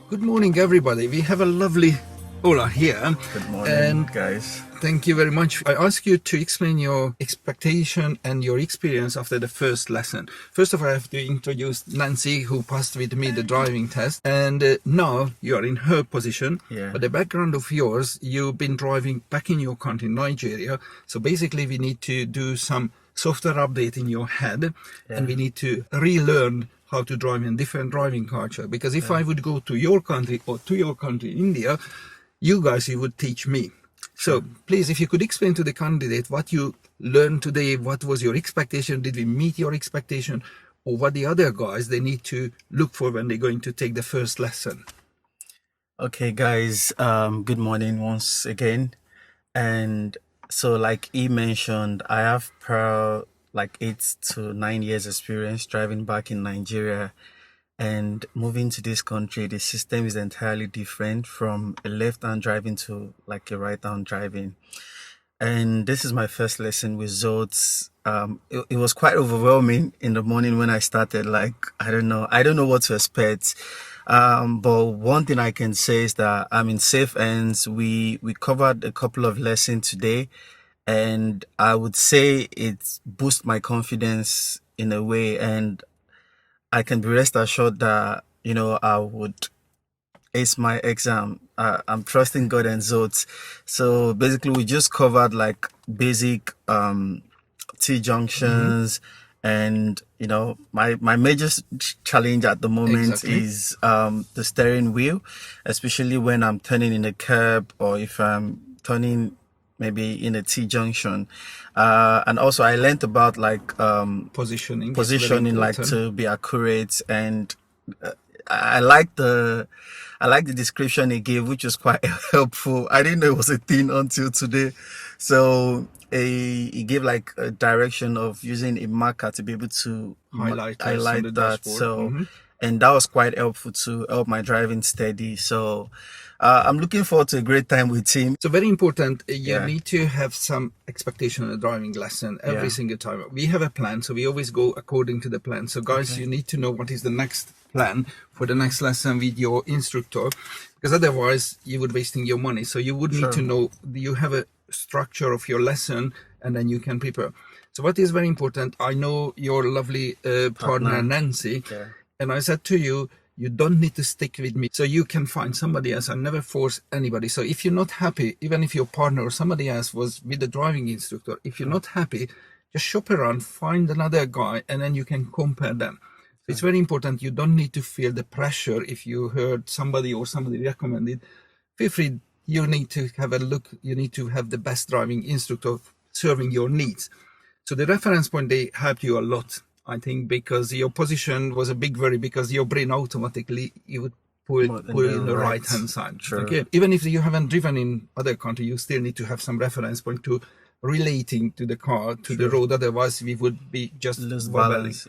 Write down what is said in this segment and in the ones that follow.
Good morning, everybody. We have a lovely Ola here. Good morning, and guys. Thank you very much. I ask you to explain your expectation and your experience after the first lesson. First of all, I have to introduce Nancy, who passed with me the driving test. And now you are in her position. Yeah. But the background of yours, you've been driving back in your country, Nigeria. So basically, we need to do some software update in your head. And we need to relearn how to drive in different driving culture. Because if I would go to your country or to your country, India, you would teach me. So please, if you could explain to the candidate what you learned today, what was your expectation, did we meet your expectation, or what the other guys they need to look for when they're going to take the first lesson. Okay, guys. Good morning once again. And so, like he mentioned, I have like 8 to 9 years experience driving back in Nigeria, and moving to this country. The system is entirely different from a left-hand driving to like a right-hand driving. And this is my first lesson with Zsolt. It was quite overwhelming in the morning when I started. Like, I don't know what to expect. But one thing I can say is that I'm in safe hands. We covered a couple of lessons today, and I would say it boosts my confidence in a way, and I can be rest assured that I would ace my exam. I'm trusting God and Zot. So basically, we just covered like basic T junctions, and my major challenge at the moment is the steering wheel, especially when I'm turning in a curb or if I'm turning maybe in a T junction. And also I learned about like Positioning like to be accurate, and I like the description he gave, which was quite helpful. I didn't know it was a thing until today. So he gave like a direction of using a marker to be able to highlight that. So and that was quite helpful to help my driving steady. So I'm looking forward to a great time with him. So very important, you need to have some expectation on a driving lesson every single time. We have a plan, so we always go according to the plan. So guys, you need to know what is the next plan for the next lesson with your instructor, because otherwise you would wasting your money. So you would need to know, you have a structure of your lesson, and then you can prepare. So what is very important, I know your lovely partner Nancy, and I said to you, you don't need to stick with me. So you can find somebody else. I never force anybody. So if you're not happy, even if your partner or somebody else was with the driving instructor, if you're not happy, just shop around, find another guy, and then you can compare them. So it's very important. You don't need to feel the pressure if you heard somebody or somebody recommended. Feel free. You need to have a look. You need to have the best driving instructor serving your needs. So the reference point, they help you a lot. I think because your position was a big worry, because your brain automatically you would put in the right hand side. Okay. Even if you haven't driven in other country, you still need to have some reference point to relating to the car, to the road. Otherwise, we would be just lose balance.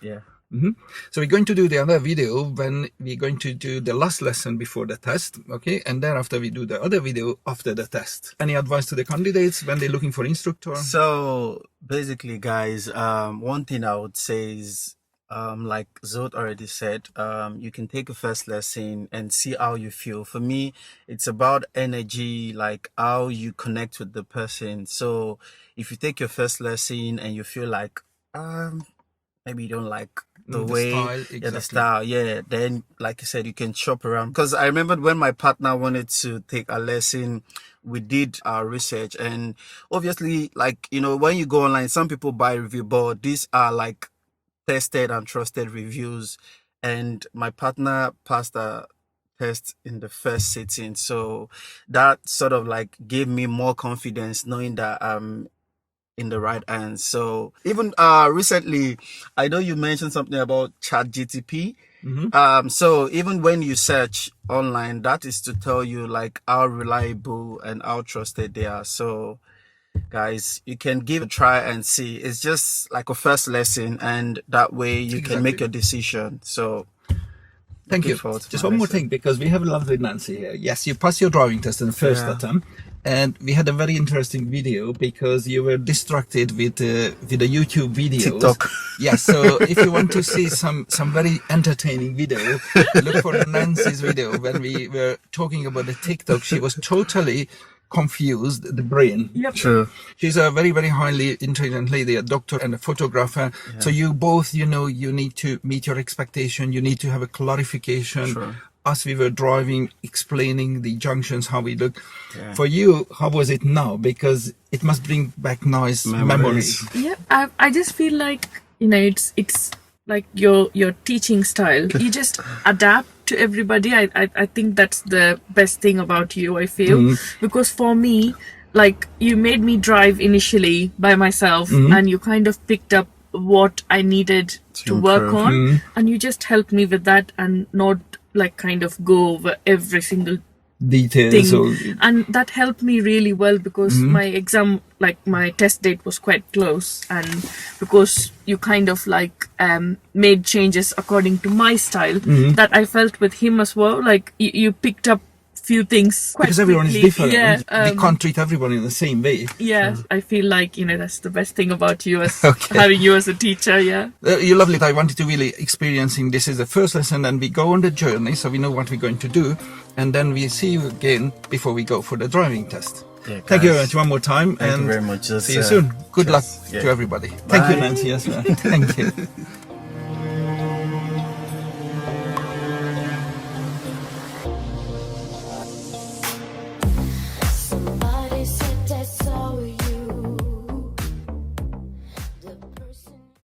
So we're going to do the other video when we're going to do the last lesson before the test, okay? And thereafter we do the other video after the test. Any advice to the candidates when they're looking for instructor? So basically, guys, one thing I would say is, like Zot already said, you can take a first lesson and see how you feel. For me, it's about energy, like how you connect with the person. So if you take your first lesson and you feel like, maybe you don't like the way style, the style, then like I said, you can shop around. Because I remembered when my partner wanted to take a lesson, we did our research, and obviously, like, when you go online, some people buy review, but these are like tested and trusted reviews, and my partner passed a test in the first sitting, so that sort of like gave me more confidence knowing that in the right hands. So even recently, I know you mentioned something about ChatGTP. So even when you search online, that is to tell you like how reliable and how trusted they are. So guys, you can give a try and see. It's just like a first lesson, and that way you can make your decision. So Thank you. Look forward to Just my one more lesson. thing, because we have a lovely Nancy here. Yes, you passed your driving test in the first Yeah. attempt, and we had a very interesting video because you were distracted with the YouTube videos. TikTok. Yes, so if you want to see some very entertaining video, look for Nancy's video when we were talking about the TikTok. She was totally confused, the brain. Yep. True. She's a very, very highly intelligent lady, a doctor and a photographer. Yeah. So you both, you know, you need to meet your expectation. You need to have a clarification. Sure. As we were driving, explaining the junctions, how we look. Yeah. For you, how was it now? Because it must bring back nice memories. Yeah, I just feel like, you know, it's like your teaching style. You just adapt to everybody. I think that's the best thing about you, I feel. Because for me, like, you made me drive initially by myself, and you kind of picked up what I needed to work improve. on, and you just helped me with that, and not like kind of go over every single Details. thing. So, And that helped me really well, because my exam, like my test date was quite close, and because you kind of like made changes according to my style, that I felt with him as well, like you picked up few things quite because everyone is quickly. different. Yeah, We can't treat everyone in the same way. yeah, I feel like, you know, that's the best thing about you, as Okay. having you as a teacher. Yeah. You loved it. I wanted to really experiencing this is the first lesson, and we go on the journey, so we know what we're going to do, and then we see you again before we go for the driving test. Yeah, Thank you very guys. much one more time, Thank and you very much. see you soon. Good luck Yeah. to everybody. Thank you, Bye. Nancy, as well. Thank you.